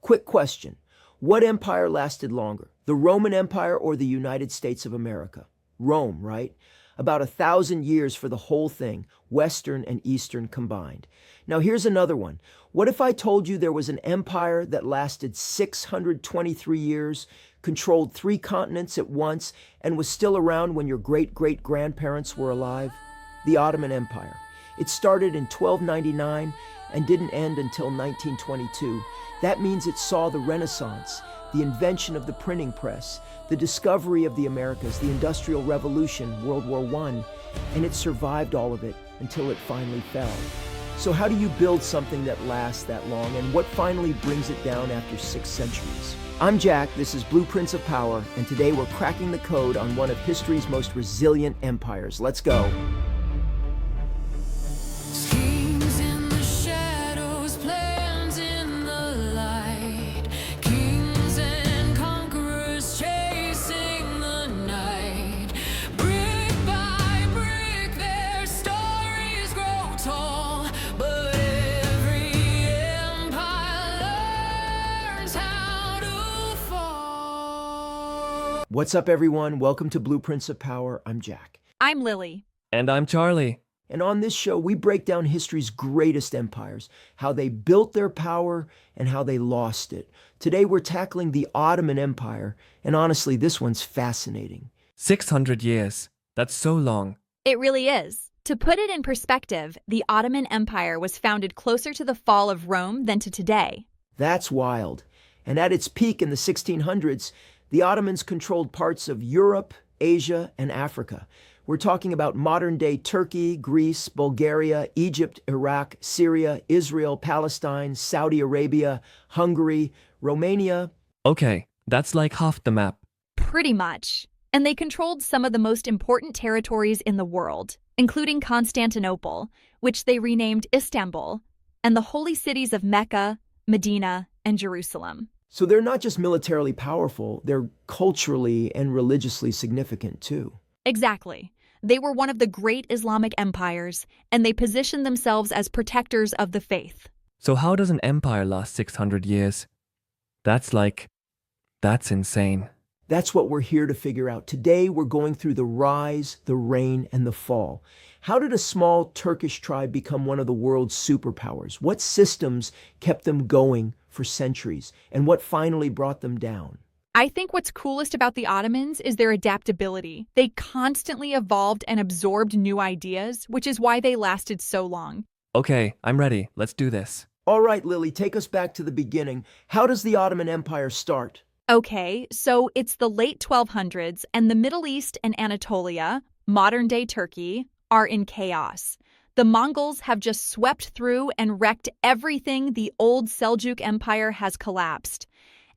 Quick question. What empire lasted longer, the Roman Empire or the United States of America? Rome, right? About 1,000 years for the whole thing, Western and Eastern combined. Now here's another one. What if I told you there was an empire that lasted 623 years, controlled 3 continents at once, and was still around when your great-great-grandparents were alive? The Ottoman Empire. It started in 1299 and didn't end until 1922. That means it saw the Renaissance, the invention of the printing press, the discovery of the Americas, the Industrial Revolution, World War I, and it survived all of it until it finally fell. So how do you build something that lasts that long, and what finally brings it down after 6 centuries? I'm Jack, this is Blueprints of Power, and today we're cracking the code on one of history's most resilient empires. Let's go. What's up, everyone? Welcome to Blueprints of Power. I'm Jack. I'm Lily. And I'm Charlie. And on this show, we break down history's greatest empires, how they built their power and how they lost it. Today, we're tackling the Ottoman Empire, and honestly, this one's fascinating. 600 years. That's so long. It really is. To put it in perspective, the Ottoman Empire was founded closer to the fall of Rome than to today. That's wild. And at its peak in the 1600s, the Ottomans controlled parts of Europe, Asia, and Africa. We're talking about modern-day Turkey, Greece, Bulgaria, Egypt, Iraq, Syria, Israel, Palestine, Saudi Arabia, Hungary, Romania. Okay, that's like half the map. Pretty much. And they controlled some of the most important territories in the world, including Constantinople, which they renamed Istanbul, and the holy cities of Mecca, Medina, and Jerusalem. So they're not just militarily powerful, they're culturally and religiously significant too. Exactly. They were one of the great Islamic empires, and they positioned themselves as protectors of the faith. So how does an empire last 600 years? That's insane. That's what we're here to figure out. Today, we're going through the rise, the reign, and the fall. How did a small Turkish tribe become one of the world's superpowers? What systems kept them going for centuries? And what finally brought them down? I think what's coolest about the Ottomans is their adaptability. They constantly evolved and absorbed new ideas, which is why they lasted so long. Okay, I'm ready. Let's do this. All right, Lily, take us back to the beginning. How does the Ottoman Empire start? Okay, so it's the late 1200s, and the Middle East and Anatolia, modern-day Turkey, are in chaos. The Mongols have just swept through and wrecked everything. The old Seljuk Empire has collapsed.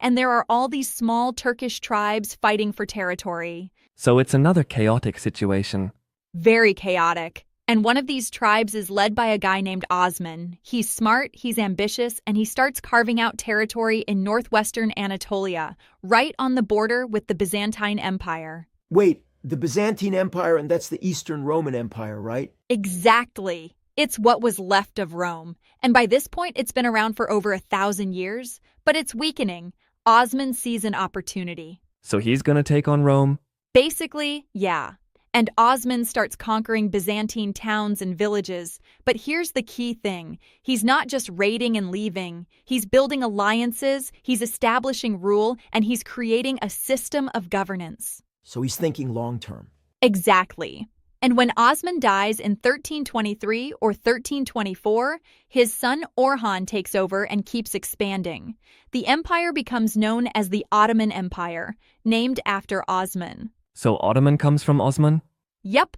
And there are all these small Turkish tribes fighting for territory. So it's another chaotic situation. Very chaotic. And one of these tribes is led by a guy named Osman. He's smart, he's ambitious, and he starts carving out territory in northwestern Anatolia, right on the border with the Byzantine Empire. Wait, the Byzantine Empire, and that's the Eastern Roman Empire, right? Exactly. It's what was left of Rome. And by this point, it's been around for over 1,000 years, but it's weakening. Osman sees an opportunity. So he's gonna take on Rome? Basically, yeah. And Osman starts conquering Byzantine towns and villages. But here's the key thing. He's not just raiding and leaving. He's building alliances, he's establishing rule, and he's creating a system of governance. So he's thinking long-term. Exactly. And when Osman dies in 1323 or 1324, his son Orhan takes over and keeps expanding. The empire becomes known as the Ottoman Empire, named after Osman. So Ottoman comes from Osman? Yep.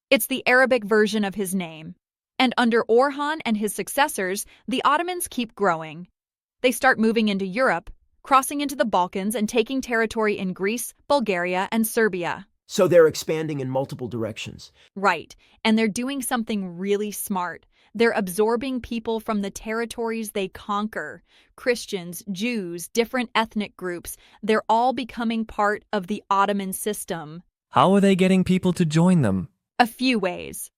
It's the Arabic version of his name. And under Orhan and his successors, the Ottomans keep growing. They start moving into Europe, crossing into the Balkans and taking territory in Greece, Bulgaria, and Serbia. So they're expanding in multiple directions. Right. And they're doing something really smart. They're absorbing people from the territories they conquer. Christians, Jews, different ethnic groups. They're all becoming part of the Ottoman system. How are they getting people to join them? A few ways.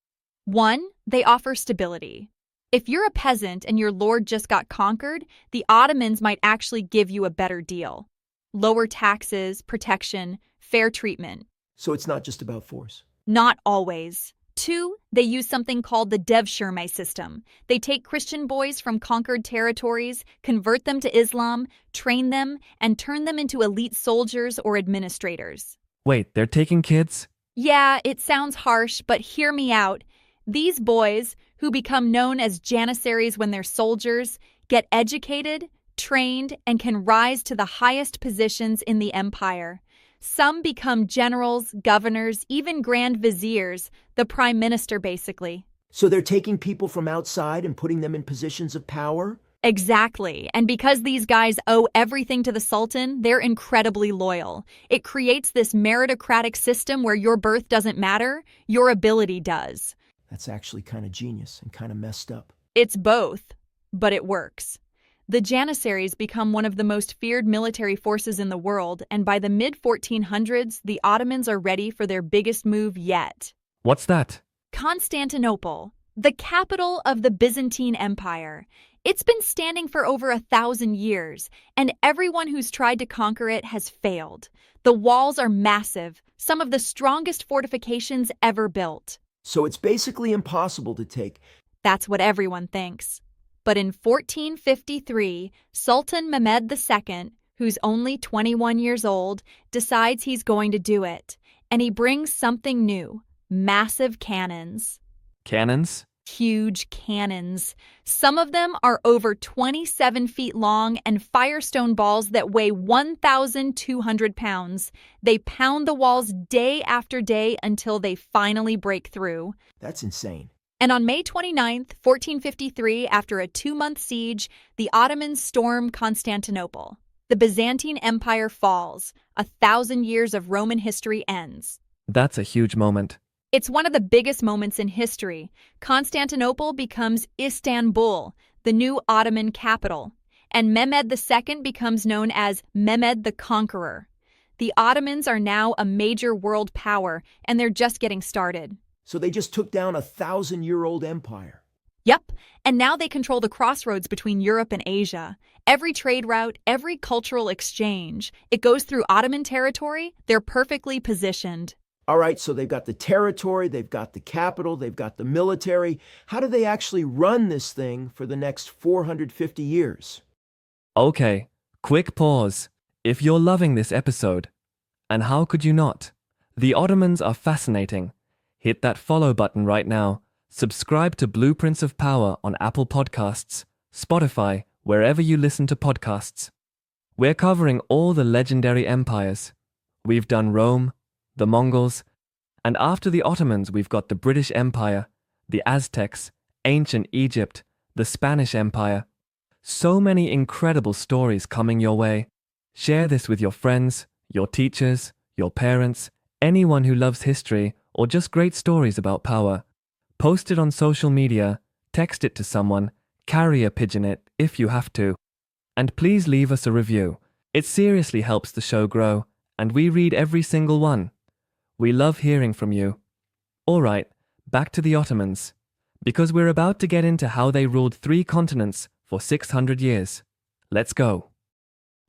One, they offer stability. If you're a peasant and your lord just got conquered, the Ottomans might actually give you a better deal. Lower taxes, protection, fair treatment. So it's not just about force. Not always. 2, they use something called the Devshirme system. They take Christian boys from conquered territories, convert them to Islam, train them, and turn them into elite soldiers or administrators. Wait, they're taking kids? Yeah, it sounds harsh, but hear me out. These boys, who become known as janissaries when they're soldiers, get educated, trained, and can rise to the highest positions in the empire. Some become generals, governors, even grand viziers, the prime minister basically. So they're taking people from outside and putting them in positions of power? Exactly. And because these guys owe everything to the Sultan, they're incredibly loyal. It creates this meritocratic system where your birth doesn't matter, your ability does. That's actually kind of genius and kind of messed up. It's both, but it works. The Janissaries become one of the most feared military forces in the world, and by the mid-1400s, the Ottomans are ready for their biggest move yet. What's that? Constantinople, the capital of the Byzantine Empire. It's been standing for over 1,000 years, and everyone who's tried to conquer it has failed. The walls are massive, some of the strongest fortifications ever built. So it's basically impossible to take. That's what everyone thinks. But in 1453, Sultan Mehmed II, who's only 21 years old, decides he's going to do it. And he brings something new: massive cannons. Cannons? Huge cannons. Some of them are over 27 feet long and firestone balls that weigh 1,200 pounds. They pound the walls day after day until they finally break through. That's insane. And on May 29th, 1453, after a 2-month siege, the Ottomans storm Constantinople. The Byzantine Empire falls. 1,000 years of Roman history ends. That's a huge moment. It's one of the biggest moments in history. Constantinople becomes Istanbul, the new Ottoman capital, and Mehmed II becomes known as Mehmed the Conqueror. The Ottomans are now a major world power, and they're just getting started. So they just took down a 1,000-year-old empire. Yep, and now they control the crossroads between Europe and Asia. Every trade route, every cultural exchange, it goes through Ottoman territory. They're perfectly positioned. All right, so they've got the territory, they've got the capital, they've got the military. How do they actually run this thing for the next 450 years? Okay, quick pause. If you're loving this episode, and how could you not? The Ottomans are fascinating. Hit that follow button right now. Subscribe to Blueprints of Power on Apple Podcasts, Spotify, wherever you listen to podcasts. We're covering all the legendary empires. We've done Rome, the Mongols, and after the Ottomans we've got the British Empire, the Aztecs, ancient Egypt, the Spanish Empire. So many incredible stories coming your way. Share this with your friends, your teachers, your parents, anyone who loves history or just great stories about power. Post it on social media, text it to someone, carrier pigeon it if you have to. And please leave us a review. It seriously helps the show grow, and we read every single one. We love hearing from you. All right, back to the Ottomans, because we're about to get into how they ruled 3 continents for 600 years. Let's go.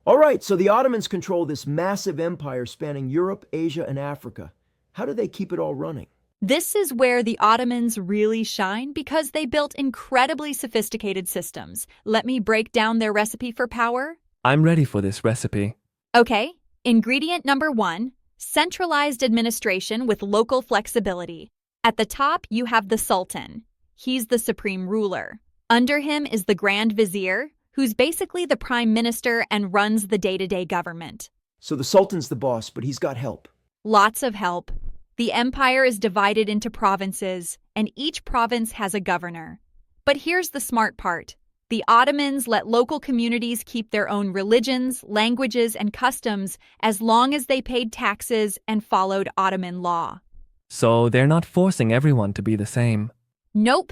All right, so the Ottomans control this massive empire spanning Europe, Asia, and Africa. How do they keep it all running? This is where the Ottomans really shine because they built incredibly sophisticated systems. Let me break down their recipe for power. I'm ready for this recipe. Okay, ingredient number 1, centralized administration with local flexibility. At the top, you have the Sultan. He's the supreme ruler. Under him is the Grand Vizier, who's basically the prime minister and runs the day-to-day government. So the Sultan's the boss, but he's got help. Lots of help. The empire is divided into provinces, and each province has a governor. But here's the smart part. The Ottomans let local communities keep their own religions, languages, and customs as long as they paid taxes and followed Ottoman law. So they're not forcing everyone to be the same. Nope.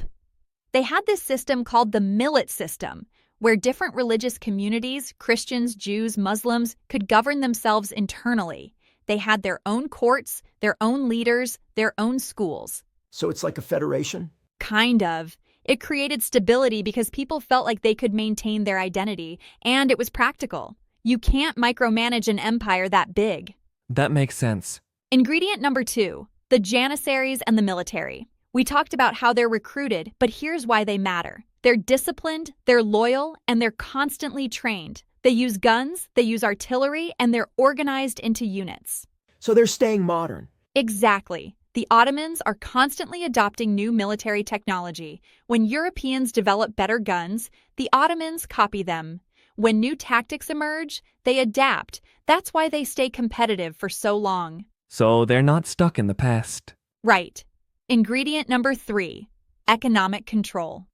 They had this system called the millet system, where different religious communities, Christians, Jews, Muslims, could govern themselves internally. They had their own courts, their own leaders, their own schools. So it's like a federation? Kind of. It created stability because people felt like they could maintain their identity, and it was practical. You can't micromanage an empire that big. That makes sense. Ingredient number 2, the Janissaries and the military. We talked about how they're recruited, but here's why they matter. They're disciplined, they're loyal, and they're constantly trained. They use guns, they use artillery, and they're organized into units. So they're staying modern. Exactly. The Ottomans are constantly adopting new military technology. When Europeans develop better guns, the Ottomans copy them. When new tactics emerge, they adapt. That's why they stay competitive for so long. So they're not stuck in the past. Right. Ingredient number 3, economic control.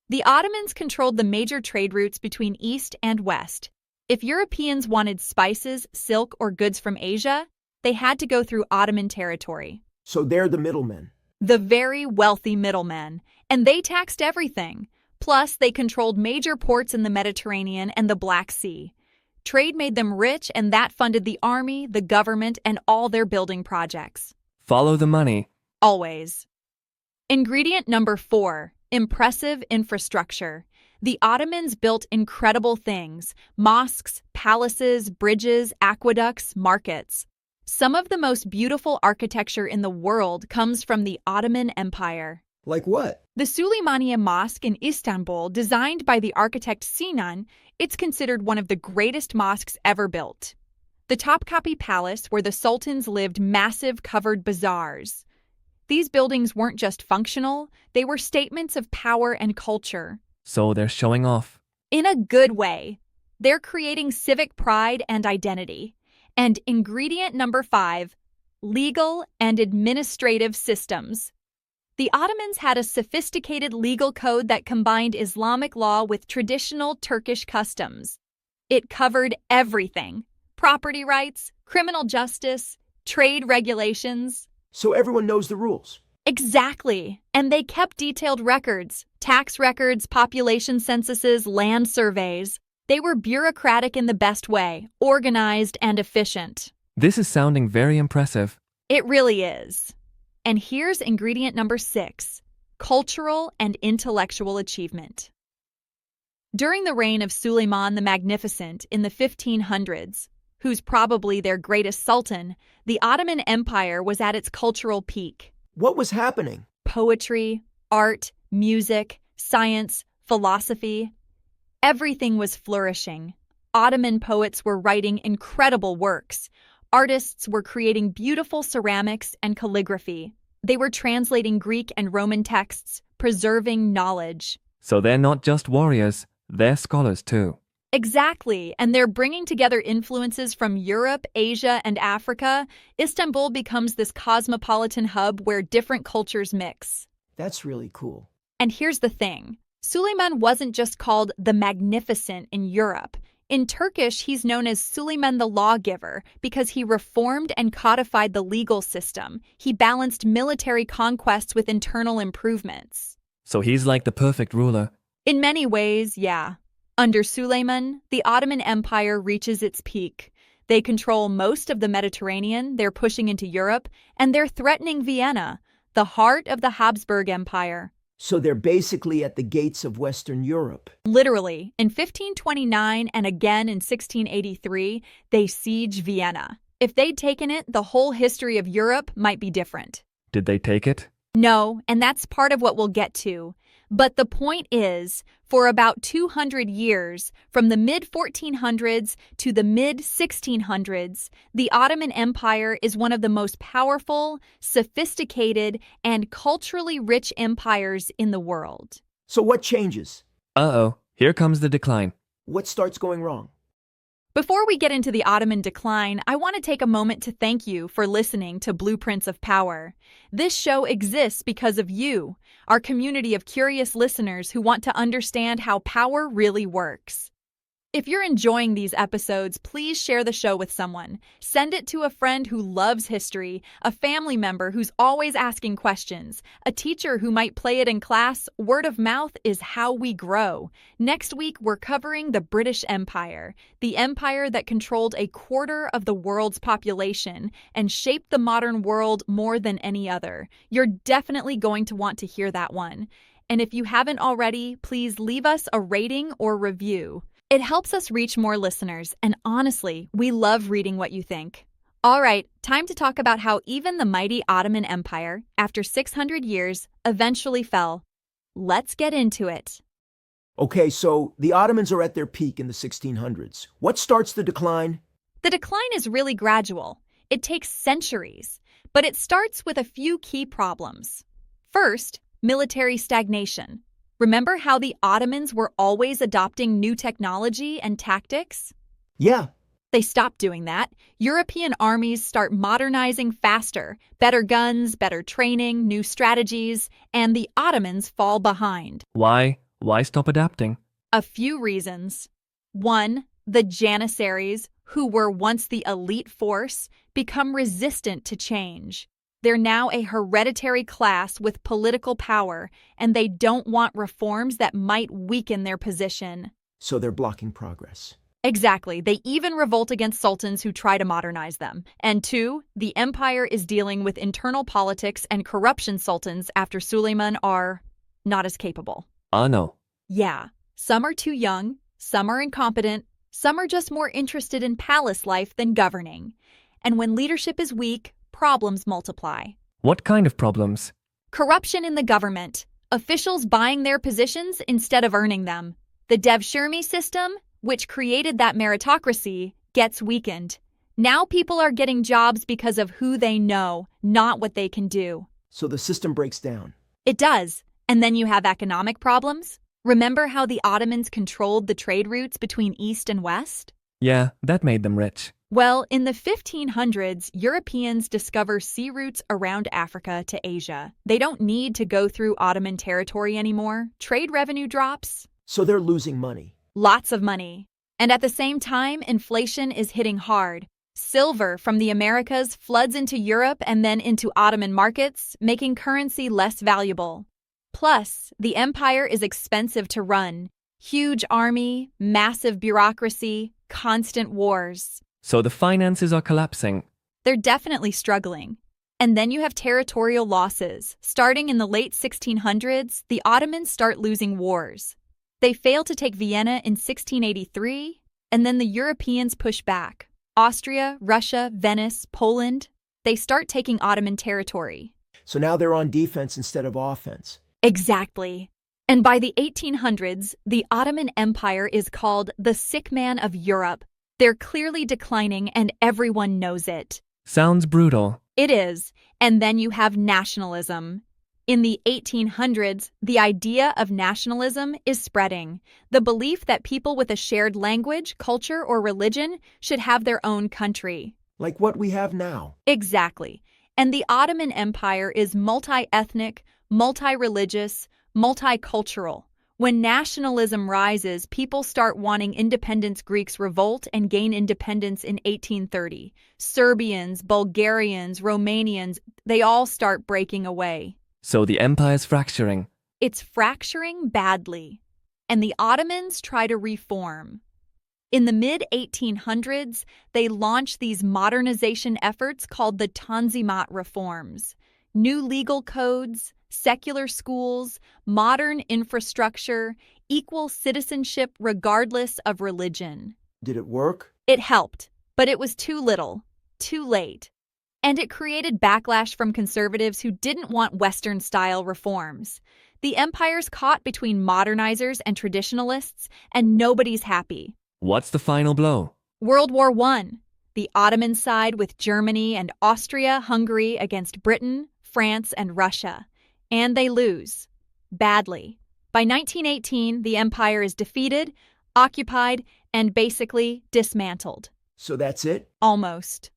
The Ottomans controlled the major trade routes between East and West. If Europeans wanted spices, silk, or goods from Asia, they had to go through Ottoman territory. So they're the middlemen. The very wealthy middlemen. And they taxed everything. Plus, they controlled major ports in the Mediterranean and the Black Sea. Trade made them rich, and that funded the army, the government, and all their building projects. Follow the money. Always. Ingredient number 4, impressive infrastructure. The Ottomans built incredible things: mosques, palaces, bridges, aqueducts, markets. Some of the most beautiful architecture in the world comes from the Ottoman Empire. Like what? The Süleymaniye Mosque in Istanbul, designed by the architect Sinan, it's considered one of the greatest mosques ever built. The Topkapi Palace, where the sultans lived, massive covered bazaars. These buildings weren't just functional, they were statements of power and culture. So they're showing off. In a good way. They're creating civic pride and identity. And ingredient number 5, legal and administrative systems. The Ottomans had a sophisticated legal code that combined Islamic law with traditional Turkish customs. It covered everything: property rights, criminal justice, trade regulations. So everyone knows the rules. Exactly. And they kept detailed records: tax records, population censuses, land surveys. They were bureaucratic in the best way, organized and efficient. This is sounding very impressive. It really is. And here's ingredient number 6, cultural and intellectual achievement. During the reign of Suleiman the Magnificent in the 1500s, who's probably their greatest sultan, the Ottoman Empire was at its cultural peak. What was happening? Poetry, art, music, science, philosophy. Everything was flourishing. Ottoman poets were writing incredible works. Artists were creating beautiful ceramics and calligraphy. They were translating Greek and Roman texts, preserving knowledge. So they're not just warriors, they're scholars too. Exactly, and they're bringing together influences from Europe, Asia, and Africa. Istanbul becomes this cosmopolitan hub where different cultures mix. That's really cool. And here's the thing. Suleiman wasn't just called the Magnificent in Europe. In Turkish, he's known as Suleiman the Lawgiver because he reformed and codified the legal system. He balanced military conquests with internal improvements. So he's like the perfect ruler. In many ways, yeah. Under Suleiman, the Ottoman Empire reaches its peak. They control most of the Mediterranean, they're pushing into Europe, and they're threatening Vienna, the heart of the Habsburg Empire. So they're basically at the gates of Western Europe. Literally, in 1529 and again in 1683, they siege Vienna. If they'd taken it, the whole history of Europe might be different. Did they take it? No, and that's part of what we'll get to. But the point is, for about 200 years, from the mid-1400s to the mid-1600s, the Ottoman Empire is one of the most powerful, sophisticated, and culturally rich empires in the world. So what changes? Uh-oh, here comes the decline. What starts going wrong? Before we get into the Ottoman decline, I want to take a moment to thank you for listening to Blueprints of Power. This show exists because of you, our community of curious listeners who want to understand how power really works. If you're enjoying these episodes, please share the show with someone. Send it to a friend who loves history, a family member who's always asking questions, a teacher who might play it in class. Word of mouth is how we grow. Next week, we're covering the British Empire, the empire that controlled a quarter of the world's population and shaped the modern world more than any other. You're definitely going to want to hear that one. And if you haven't already, please leave us a rating or review. It helps us reach more listeners, and honestly, we love reading what you think. All right, time to talk about how even the mighty Ottoman Empire, after 600 years, eventually fell. Let's get into it. Okay, so the Ottomans are at their peak in the 1600s. What starts the decline? The decline is really gradual. It takes centuries, but it starts with a few key problems. First, military stagnation. Remember how the Ottomans were always adopting new technology and tactics? Yeah, They stop doing that. European armies start modernizing faster, better guns, better training, new strategies, and the Ottomans fall behind. Why? Why stop adapting? A few reasons. One, the Janissaries, who were once the elite force, become resistant to change. They're now a hereditary class with political power, and they don't want reforms that might weaken their position. so they're blocking progress. Exactly. They even revolt against sultans who try to modernize them. And two, the empire is dealing with internal politics and corruption. Sultans after Suleiman are not as capable. No. Yeah, some are too young, some are incompetent, some are just more interested in palace life than governing. And when leadership is weak, problems multiply. What kind of problems? Corruption in the government, officials buying their positions instead of earning them. The Devshirme system, which created that meritocracy, gets weakened. Now people are getting jobs because of who they know, not what they can do. So the system breaks down. It does. And then you have economic problems. Remember how the Ottomans controlled the trade routes between East and West? Yeah, that made them rich. Well, in the 1500s, Europeans discover sea routes around Africa to Asia. They don't need to go through Ottoman territory anymore. Trade revenue drops. So they're losing money. Lots of money. And at the same time, inflation is hitting hard. Silver from the Americas floods into Europe and then into Ottoman markets, making currency less valuable. Plus, the empire is expensive to run. Huge army, massive bureaucracy, constant wars. So the finances are collapsing. They're definitely struggling. And then you have territorial losses. Starting in the late 1600s, the Ottomans start losing wars. They fail to take Vienna in 1683, and then the Europeans push back. Austria, Russia, Venice, Poland, they start taking Ottoman territory. So now they're on defense instead of offense. Exactly. And by the 1800s, the Ottoman Empire is called the sick man of Europe. They're clearly declining, and everyone knows it. Sounds brutal. It is. And then you have nationalism. In the 1800s, the idea of nationalism is spreading. The belief that people with a shared language, culture, or religion should have their own country. Like what we have now. Exactly. And the Ottoman Empire is multi-ethnic, multi-religious, multicultural. When nationalism rises, people start wanting independence. Greeks revolt and gain independence in 1830. Serbians, Bulgarians, Romanians, they all start breaking away. So the empire's fracturing. It's fracturing badly. And the Ottomans try to reform. In the mid-1800s, they launch these modernization efforts called the Tanzimat reforms. New legal codes, secular schools, modern infrastructure, equal citizenship regardless of religion. Did it work? It helped, but it was too little, too late. And it created backlash from conservatives who didn't want Western-style reforms. The empire's caught between modernizers and traditionalists, and nobody's happy. What's the final blow? World War I. The Ottoman side with Germany and Austria-Hungary against Britain, France, and Russia. And they lose. Badly. By 1918, the empire is defeated, occupied, and basically dismantled. So that's it? Almost.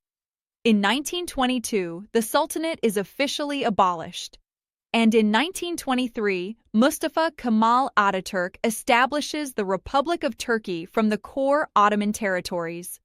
In 1922, the Sultanate is officially abolished. And in 1923, Mustafa Kemal Ataturk establishes the Republic of Turkey from the core Ottoman territories.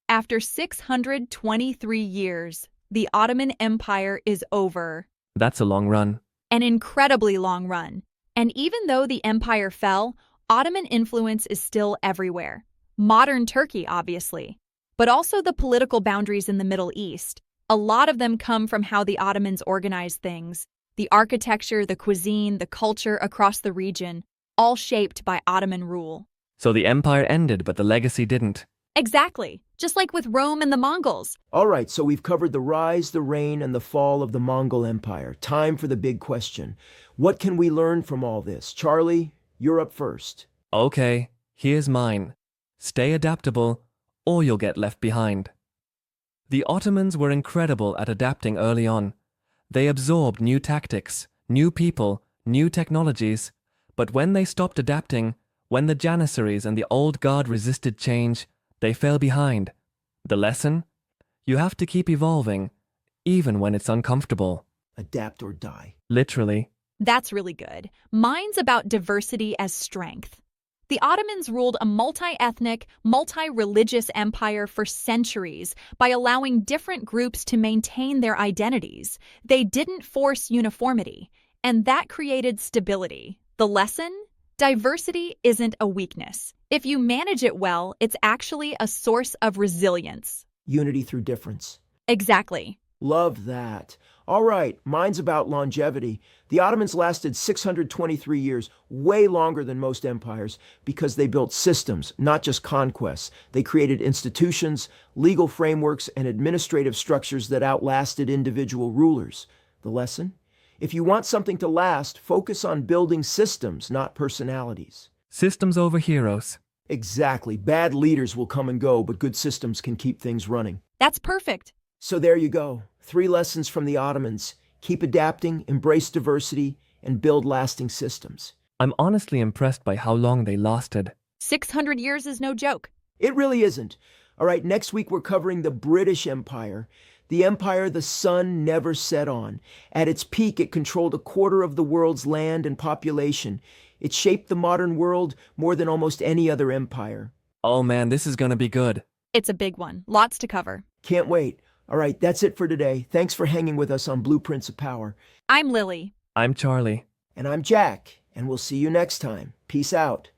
After 623 years, the Ottoman Empire is over. That's a long run. An incredibly long run. And even though the empire fell, Ottoman influence is still everywhere. Modern Turkey, obviously. But also the political boundaries in the Middle East. A lot of them come from how the Ottomans organized things. The architecture, the cuisine, the culture across the region, all shaped by Ottoman rule. So the empire ended, but the legacy didn't. Exactly, just like with Rome and the Mongols. All right, so we've covered the rise, the reign, and the fall of the Mongol Empire. Time for the big question. What can we learn from all this? Charlie, you're up first. Okay, here's mine. Stay adaptable, or you'll get left behind. The Ottomans were incredible at adapting early on. They absorbed new tactics, new people, new technologies, but when they stopped adapting, when the Janissaries and the old guard resisted change, they fell behind. The lesson? You have to keep evolving, even when it's uncomfortable. Adapt or die. Literally. That's really good. Mine's about diversity as strength. The Ottomans ruled a multi-ethnic, multi-religious empire for centuries by allowing different groups to maintain their identities. They didn't force uniformity, and that created stability. The lesson? Diversity isn't a weakness. If you manage it well, it's actually a source of resilience. Unity through difference. Exactly. Love that. All right, mine's about longevity. The Ottomans lasted 623 years, way longer than most empires, because they built systems, not just conquests. They created institutions, legal frameworks, and administrative structures that outlasted individual rulers. The lesson? If you want something to last, focus on building systems, not personalities. Systems over heroes. Exactly. Bad leaders will come and go, but good systems can keep things running. That's perfect. So there you go. 3 lessons from the Ottomans. Keep adapting, embrace diversity, and build lasting systems. I'm honestly impressed by how long they lasted. 600 years is no joke. It really isn't. All right, next week we're covering the British Empire, the empire the sun never set on. At its peak, it controlled a quarter of the world's land and population. It shaped the modern world more than almost any other empire. Oh man, this is gonna be good. It's a big one. Lots to cover. Can't wait. All right, that's it for today. Thanks for hanging with us on Blueprints of Power. I'm Lily. I'm Charlie. And I'm Jack, and we'll see you next time. Peace out.